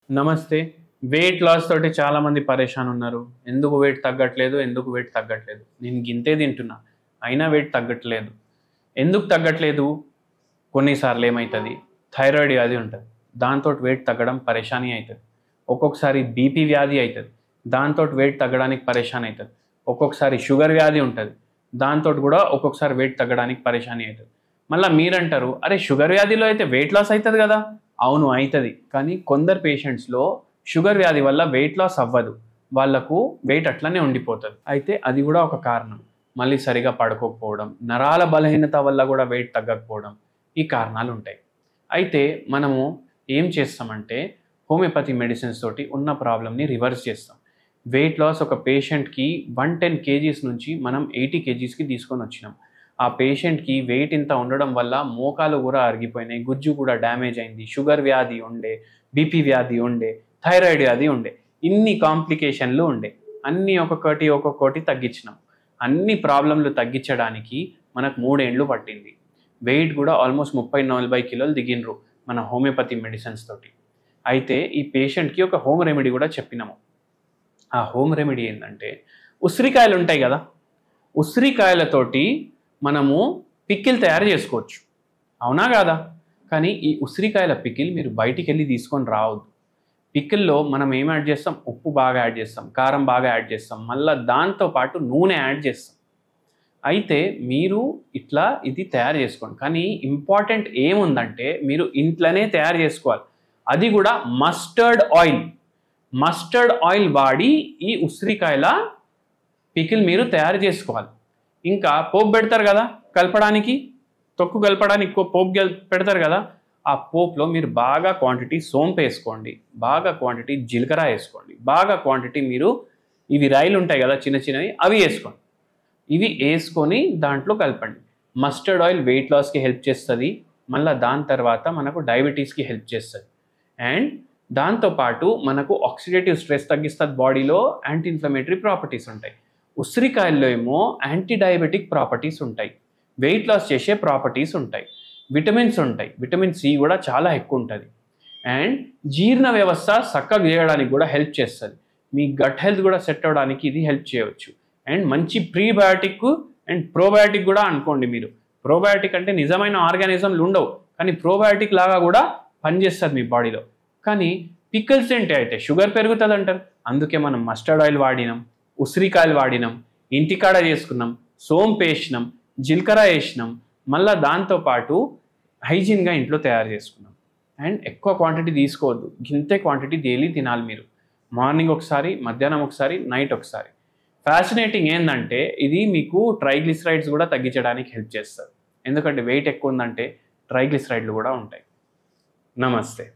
నమస్తే. Weight loss తోటి చాలామంది పరేషాన్ ఉన్నారు. ఎందుకు వెయిట్ తగ్గట్లేదు? ఎందుకు వెయిట్ తగ్గట్లేదు? నేను గింతే తింటున్నా. అయినా వెయిట్ తగ్గట్లేదు. ఎందుకు తగ్గట్లేదు? కొన్నిసార్లు ఏమైతది? థైరాయిడ్ వ్యాధి ఉంటది. దాంతోటి వెయిట్ తగ్గడం పరేషానీ అయితది. ఒక్కొక్కసారి బీపీ వ్యాధి అయితది. దాంతోటి వెయిట్ తగ్గడానికి పరేషాన్ అయితది. ఒక్కొక్కసారి షుగర్ వ్యాధి ఉంటది. దాంతోటి కూడా ఒక్కొక్కసారి వెయిట్ తగ్గడానికి పరేషానీ అయితది. మళ్ళా మీరంటారు, అరే షుగర్ వ్యాధిలో అయితే వెయిట్ లాస్ అయితది కదా! అవును అయితది. కానీ కొందరు పేషెంట్స్‌లో షుగర్ వ్యాధి వల్ల వెయిట్ లాస్ అవ్వదు. వాళ్ళకు వెయిట్ అట్లనే ఉండిపోతది. అయితే అది కూడా ఒక కారణం. మళ్ళీ సరిగా పడుకోకపోవడం, నరాల బలహీనత వల్ల కూడా వెయిట్ తగ్గకపోవడం ఈ కారణాలు ఉంటాయి. అయితే మనము ఏం చేస్తామంటే హోమియోపతి మెడిసిన్స్ తోటి ఉన్న ప్రాబ్లమ్‌ని రివర్స్ చేస్తాం. వెయిట్ లాస్ ఒక పేషెంట్‌కి 110 కేజీస్ నుంచి మనం 80 కేజీస్‌కి తీసుకొనొచ్చినాం. ఆ పేషెంట్‌కి వెయిట్ ఇంత ఉండడం వల్ల మోకాలు కూడా అరిగిపోయినాయి, గుజ్జు కూడా డ్యామేజ్ అయింది, షుగర్ వ్యాధి ఉండే, బీపీ వ్యాధి ఉండే, థైరాయిడ్ వ్యాధి ఉండే. ఇన్ని కాంప్లికేషన్‌లు ఉండే. అన్నీ ఒక్కొక్కటి తగ్గించినాం. అన్ని ప్రాబ్లమ్‌లు తగ్గించడానికి మనకు 3 ఏండ్లు పట్టింది. వెయిట్ కూడా ఆల్మోస్ట్ 30-40 కిలోలు దిగిండ్రు మన హోమియోపతి మెడిసిన్స్ తోటి. అయితే ఈ పేషెంట్‌కి ఒక హోమ్ రెమెడీ కూడా చెప్పినాము. ఆ హోమ్ రెమెడీ ఏంటంటే ఉసిరికాయలు ఉంటాయి కదా, ఉసిరికాయలతోటి మనము పికిల్ తయారు చేసుకోవచ్చు. అవునా కాదా? కానీ ఈ ఉసిరికాయల పికిల్ మీరు బయటికి వెళ్ళి తీసుకొని రావద్దు. పికిల్లో మనం ఏం యాడ్ చేస్తాం? ఉప్పు బాగా యాడ్ చేస్తాం, కారం బాగా యాడ్ చేస్తాం, మళ్ళీ దాంతోపాటు నూనె యాడ్ చేస్తాం. అయితే మీరు ఇట్లా ఇది తయారు చేసుకోండి. కానీ ఇంపార్టెంట్ ఏముందంటే మీరు ఇంట్లోనే తయారు చేసుకోవాలి. అది కూడా మస్టర్డ్ ఆయిల్ వాడి ఈ ఉసిరికాయల పికిల్ మీరు తయారు చేసుకోవాలి. ఇంకా పోపు పెడతారు కదా కలపడానికి, తొక్కు కలపడానికి పోపు పెడతారు కదా, ఆ పోపులో మీరు బాగా క్వాంటిటీ సోంపు వేసుకోండి, బాగా క్వాంటిటీ జీలకర్ర వేసుకోండి, బాగా క్వాంటిటీ మీరు ఇవి రాయిలు ఉంటాయి కదా చిన్న చిన్నవి, అవి వేసుకోండి. ఇవి వేసుకొని దాంట్లో కలపండి. మస్టర్డ్ ఆయిల్ వెయిట్ లాస్కి హెల్ప్ చేస్తుంది. మళ్ళీ దాని తర్వాత మనకు డయాబెటీస్కి హెల్ప్ చేస్తుంది. అండ్ దాంతోపాటు మనకు ఆక్సిడేటివ్ స్ట్రెస్ తగ్గిస్తుంది, బాడీలో యాంటీ ఇన్ఫ్లమేటరీ ప్రాపర్టీస్ ఉంటాయి. ఉసిరికాయల్లో ఏమో యాంటీ డయాబెటిక్ ప్రాపర్టీస్ ఉంటాయి, వెయిట్ లాస్ చేసే ప్రాపర్టీస్ ఉంటాయి, విటమిన్స్ ఉంటాయి, విటమిన్ సి కూడా చాలా ఎక్కువ ఉంటుంది. అండ్ జీర్ణ వ్యవస్థ చక్కగా చేయడానికి కూడా హెల్ప్ చేస్తుంది. మీ గట్ హెల్త్ కూడా సెట్ అవ్వడానికి ఇది హెల్ప్ చేయవచ్చు. అండ్ మంచి ప్రీబయాటిక్ అండ్ ప్రోబయాటిక్ కూడా అనుకోండి మీరు. ప్రోబయాటిక్ అంటే నిజమైన ఆర్గానిజంలు ఉండవు, కానీ ప్రోబయాటిక్ లాగా కూడా పనిచేస్తుంది మీ బాడీలో. కానీ పికిల్స్ ఏంటి అయితే షుగర్ పెరుగుతుంది అంటారు. అందుకే మనం మస్టర్డ్ ఆయిల్ వాడినాం, ఉసిరికాయలు వాడినాం, ఇంటికాడ చేసుకున్నాం, సోంపు వేసినాం, జీలకర్ర వేసినాం, మళ్ళీ దాంతోపాటు హైజీన్గా ఇంట్లో తయారు చేసుకున్నాం. అండ్ ఎక్కువ క్వాంటిటీ తీసుకోవద్దు, గింతే క్వాంటిటీ డైలీ తినాలి మీరు. మార్నింగ్ ఒకసారి, మధ్యాహ్నం ఒకసారి, నైట్ ఒకసారి. ఫ్యాసినేటింగ్ ఏంటంటే ఇది మీకు ట్రైగ్లిసరైడ్స్ కూడా తగ్గించడానికి హెల్ప్ చేస్తుంది. ఎందుకంటే వెయిట్ ఎక్కువ ఉందంటే ట్రైగ్లిసరైడ్లు కూడా ఉంటాయి. నమస్తే.